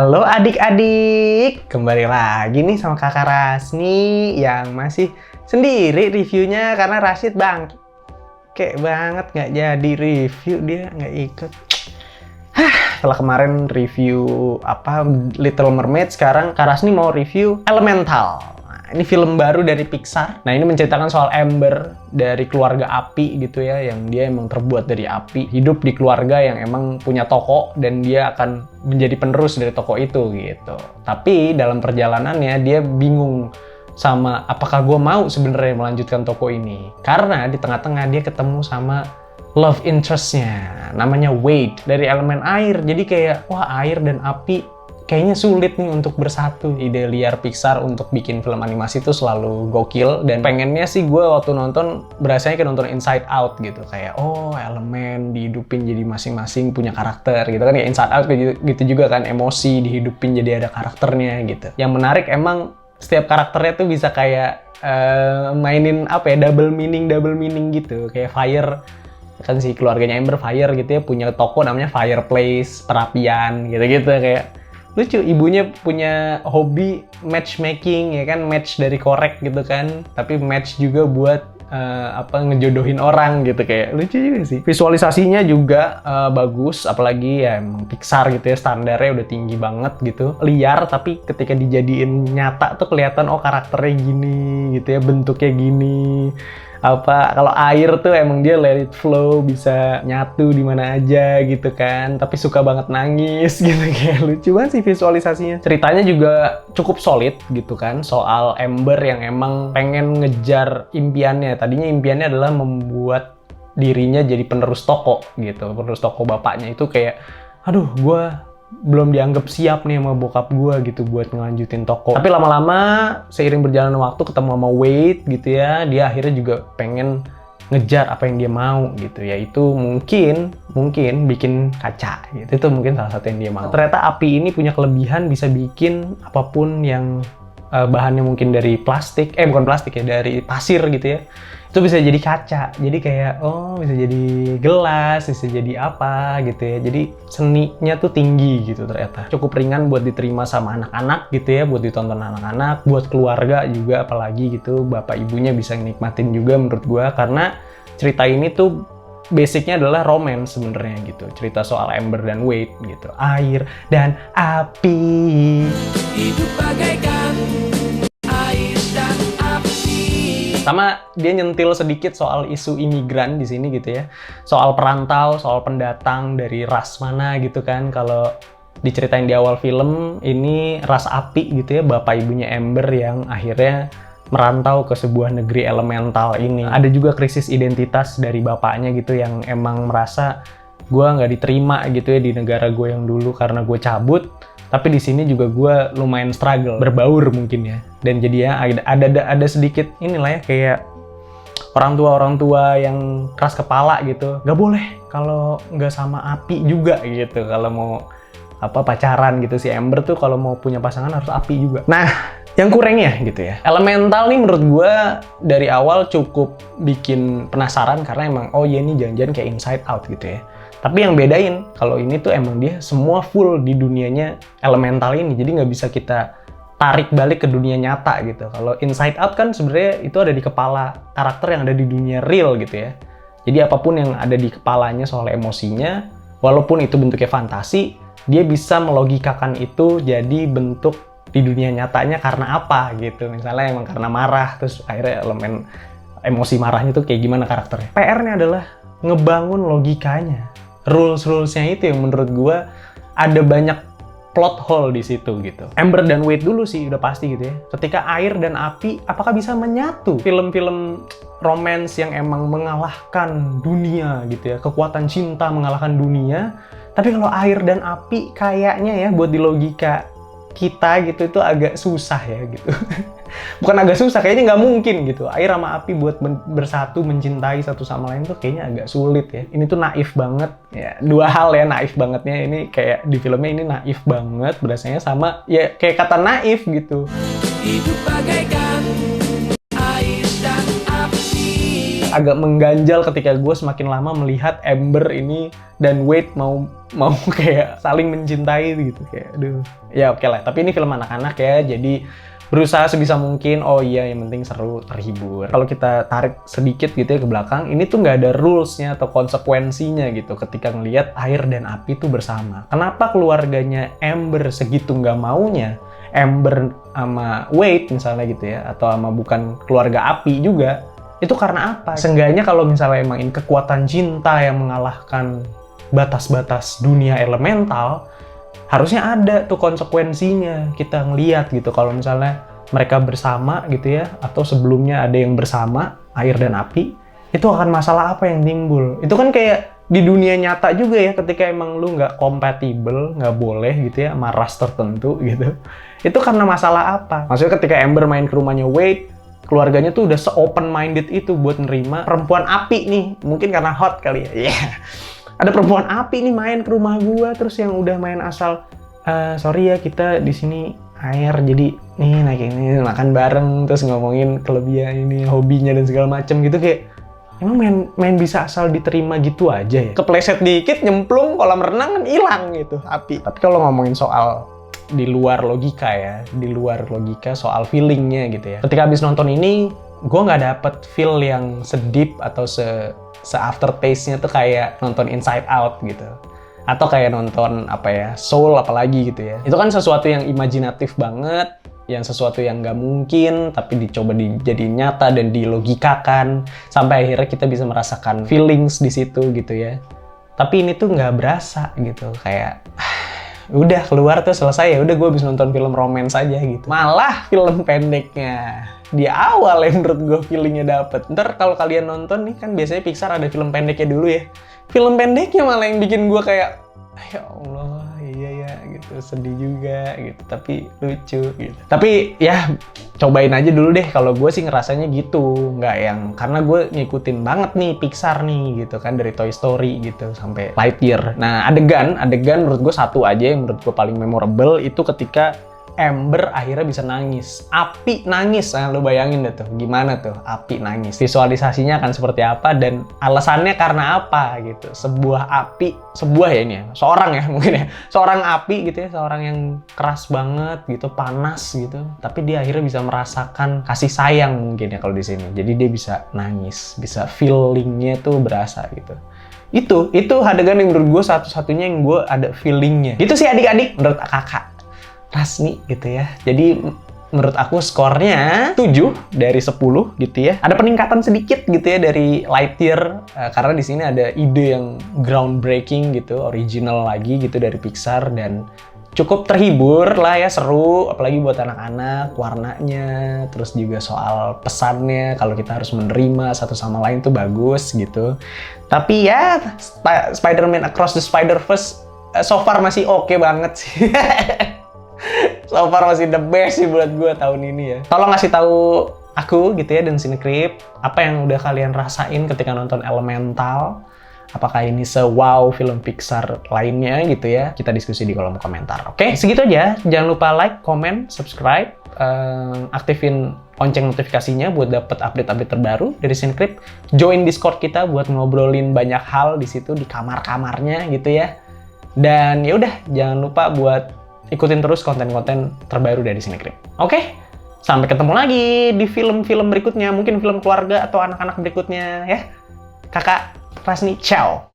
Halo adik-adik, kembali lagi nih sama kakak Rasni yang masih sendiri reviewnya karena Rashid kayak banget nggak jadi review, dia nggak ikut. Setelah kemarin review Little Mermaid, sekarang Kak Rasni mau review Elemental. Ini film baru dari Pixar. Nah, ini menceritakan soal Amber dari keluarga api gitu ya, yang dia emang terbuat dari api, hidup di keluarga yang emang punya toko dan dia akan menjadi penerus dari toko itu gitu. Tapi dalam perjalanannya dia bingung sama apakah gue mau sebenarnya melanjutkan toko ini. Karena di tengah-tengah dia ketemu sama love interest-nya, namanya Wade dari elemen air. Jadi kayak wah, air dan api kayaknya sulit nih untuk bersatu. Ide liar Pixar untuk bikin film animasi itu selalu gokil, dan pengennya sih gue waktu nonton berasanya kayak nonton Inside Out gitu, kayak oh elemen dihidupin jadi masing-masing punya karakter gitu kan ya. Inside Out gitu juga kan, emosi dihidupin jadi ada karakternya gitu. Yang menarik emang setiap karakternya tuh bisa kayak mainin double meaning gitu, kayak Fire kan, si keluarganya Amber Fire gitu ya, punya toko namanya Fireplace, perapian gitu-gitu. Kayak lucu, ibunya punya hobi matchmaking ya kan, match dari korek gitu kan, tapi match juga buat ngejodohin orang gitu. Kayak lucu juga sih. Visualisasinya juga bagus, apalagi ya emang Pixar gitu ya, standarnya udah tinggi banget gitu. Liar tapi ketika dijadiin nyata tuh kelihatan oh karakternya gini gitu ya, bentuknya gini. Kalau air tuh emang dia let it flow, bisa nyatu di mana aja gitu kan, tapi suka banget nangis gitu. Kayak lucu banget sih visualisasinya. Ceritanya juga cukup solid gitu kan, soal Amber yang emang pengen ngejar impiannya. Tadinya impiannya adalah membuat dirinya jadi penerus toko gitu, penerus toko bapaknya itu. Kayak aduh, gue belum dianggap siap nih sama bokap gue gitu buat ngelanjutin toko. Tapi lama-lama seiring berjalannya waktu ketemu sama Wade gitu ya, dia akhirnya juga pengen ngejar apa yang dia mau gitu, yaitu mungkin bikin kaca gitu. Itu mungkin salah satu yang dia mau. Ternyata api ini punya kelebihan, bisa bikin apapun yang bahannya mungkin dari plastik, bukan plastik ya, dari pasir gitu ya, itu bisa jadi kaca. Jadi kayak bisa jadi gelas, bisa jadi apa gitu ya. Jadi seninya tuh tinggi gitu ternyata. Cukup ringan buat diterima sama anak-anak gitu ya, buat ditonton anak-anak, buat keluarga juga apalagi gitu. Bapak ibunya bisa nikmatin juga menurut gua, karena cerita ini tuh basicnya adalah romance sebenarnya gitu. Cerita soal Amber dan Wade gitu. Air dan api. Hidup bagaikan air dan api. Sama dia nyentil sedikit soal isu imigran di sini gitu ya. Soal perantau, soal pendatang dari ras mana gitu kan. Kalau diceritain di awal film, ini ras api gitu ya, bapak ibunya Amber yang akhirnya merantau ke sebuah negeri elemental ini. Ada juga krisis identitas dari bapaknya gitu, yang emang merasa gue nggak diterima gitu ya di negara gue yang dulu karena gue cabut. Tapi di sini juga gue lumayan struggle, berbaur mungkin ya. Dan jadinya ada sedikit inilah ya, kayak orang tua yang keras kepala gitu. Nggak boleh kalau nggak sama api juga gitu. Kalau mau pacaran gitu, si Amber tuh kalau mau punya pasangan harus api juga. Nah, yang kurangnya gitu ya, Elemental nih menurut gue dari awal cukup bikin penasaran, karena emang ini jangan-jangan kayak Inside Out gitu ya. Tapi yang bedain, kalau ini tuh emang dia semua full di dunianya elemental ini, jadi nggak bisa kita tarik balik ke dunia nyata gitu. Kalau Inside Out kan sebenarnya itu ada di kepala karakter yang ada di dunia real gitu ya. Jadi apapun yang ada di kepalanya soal emosinya, walaupun itu bentuknya fantasi, dia bisa melogikakan itu jadi bentuk di dunia nyatanya karena apa gitu. Misalnya emang karena marah, terus akhirnya elemen emosi marahnya tuh kayak gimana karakternya. PR-nya adalah ngebangun logikanya. Rules-rulesnya itu yang menurut gue ada banyak plot hole di situ gitu. Amber dan Wade dulu sih udah pasti gitu ya. Ketika air dan api, apakah bisa menyatu? Film-film romance yang emang mengalahkan dunia gitu ya, kekuatan cinta mengalahkan dunia. Tapi kalau air dan api kayaknya ya buat di logika kita gitu itu agak susah ya gitu. Bukan agak susah, kayaknya nggak mungkin gitu. Air sama api buat bersatu, mencintai satu sama lain tuh kayaknya agak sulit ya. Ini tuh naif banget ya. Dua hal ya, naif bangetnya ini kayak di filmnya ini naif banget berasanya, sama ya kayak kata naif gitu. Hidup bagaikan air dan api. agak mengganjal ketika gue semakin lama melihat Amber ini dan Wade mau kayak saling mencintai gitu, kayak aduh. Ya oke lah, tapi ini film anak-anak ya, jadi berusaha sebisa mungkin, oh iya yang penting seru, terhibur. Kalau kita tarik sedikit gitu ya ke belakang, ini tuh nggak ada rules-nya atau konsekuensinya gitu ketika ngelihat air dan api tuh bersama. Kenapa keluarganya Amber segitu nggak maunya Amber sama Wade misalnya gitu ya, atau sama bukan keluarga api juga, itu karena apa? Seenggaknya kalau misalnya emang ini kekuatan cinta yang mengalahkan batas-batas dunia elemental, harusnya ada tuh konsekuensinya, kita ngeliat gitu kalau misalnya mereka bersama gitu ya, atau sebelumnya ada yang bersama air dan api, itu akan masalah apa yang timbul. Itu kan kayak di dunia nyata juga ya, ketika emang lu nggak kompatibel, nggak boleh gitu ya sama ras tertentu gitu, itu karena masalah apa? Maksudnya ketika Amber main ke rumahnya Wade, keluarganya tuh udah se-open minded itu buat nerima perempuan api nih, mungkin karena hot kali ya. Yeah. Ada perempuan api nih main ke rumah gua, terus yang udah main asal sorry ya kita di sini air, jadi nih naik ini makan bareng, terus ngomongin kelebihan ini hobinya dan segala macem gitu, kayak emang main bisa asal diterima gitu aja ya. Kepleset dikit nyemplung kolam renang kan hilang gitu api. Tapi kalau ngomongin soal di luar logika ya, di luar logika soal feelingnya gitu ya, ketika habis nonton ini gue nggak dapet feel yang sedip atau se-aftertaste-nya tuh kayak nonton Inside Out gitu. Atau kayak nonton apa ya, Soul apalagi gitu ya. Itu kan sesuatu yang imajinatif banget, yang sesuatu yang nggak mungkin, tapi dicoba jadi nyata dan dilogikakan, sampai akhirnya kita bisa merasakan feelings di situ gitu ya. Tapi ini tuh nggak berasa gitu, kayak udah keluar tuh selesai, ya udah gue habis nonton film romance aja gitu. Malah film pendeknya di awal yang menurut gue feelingnya dapet. Ntar kalau kalian nonton nih kan biasanya Pixar ada film pendeknya dulu ya. Film pendeknya malah yang bikin gue kayak ya Allah, iya ya gitu, sedih juga gitu, tapi lucu gitu. Tapi ya cobain aja dulu deh, kalau gue sih ngerasanya gitu, nggak yang karena gue ngikutin banget nih Pixar nih gitu kan, dari Toy Story gitu sampai Lightyear. Nah adegan menurut gue satu aja yang menurut gue paling memorable itu ketika Amber akhirnya bisa nangis. Api nangis, nah lu bayangin deh tuh, gimana tuh Api nangis. Visualisasinya akan seperti apa dan alasannya karena apa gitu. Sebuah ya ini ya, seorang ya mungkin ya. Seorang api gitu ya, seorang yang keras banget gitu, panas gitu. Tapi dia akhirnya bisa merasakan kasih sayang mungkin ya kalau di sini. Jadi dia bisa nangis, bisa feelingnya tuh berasa gitu. Itu adegan yang menurut gue satu-satunya yang gue ada feelingnya. Gitu sih adik-adik menurut kakak Rasni gitu ya. Jadi menurut aku skornya 7 dari 10 gitu ya. Ada peningkatan sedikit gitu ya dari Lightyear karena di sini ada ide yang groundbreaking gitu, original lagi gitu dari Pixar dan cukup terhibur lah ya, seru apalagi buat anak-anak, warnanya, terus juga soal pesannya kalau kita harus menerima satu sama lain tuh bagus gitu. Tapi ya Spider-Man Across the Spider-Verse so far masih oke banget sih. So far masih the best sih buat gue tahun ini ya. Tolong ngasih tahu aku gitu ya dan Cinecrip, apa yang udah kalian rasain ketika nonton Elemental. Apakah ini se-wow film Pixar lainnya gitu ya? Kita diskusi di kolom komentar. Oke, segitu aja. Jangan lupa like, comment, subscribe, aktifin lonceng notifikasinya buat dapet update-update terbaru dari Cinecrip. Join Discord kita buat ngobrolin banyak hal di situ di kamar-kamarnya gitu ya. Dan ya udah, jangan lupa buat ikutin terus konten-konten terbaru dari Cinecrip. Oke, sampai ketemu lagi di film-film berikutnya, mungkin film keluarga atau anak-anak berikutnya ya. Kakak Rasni, ciao!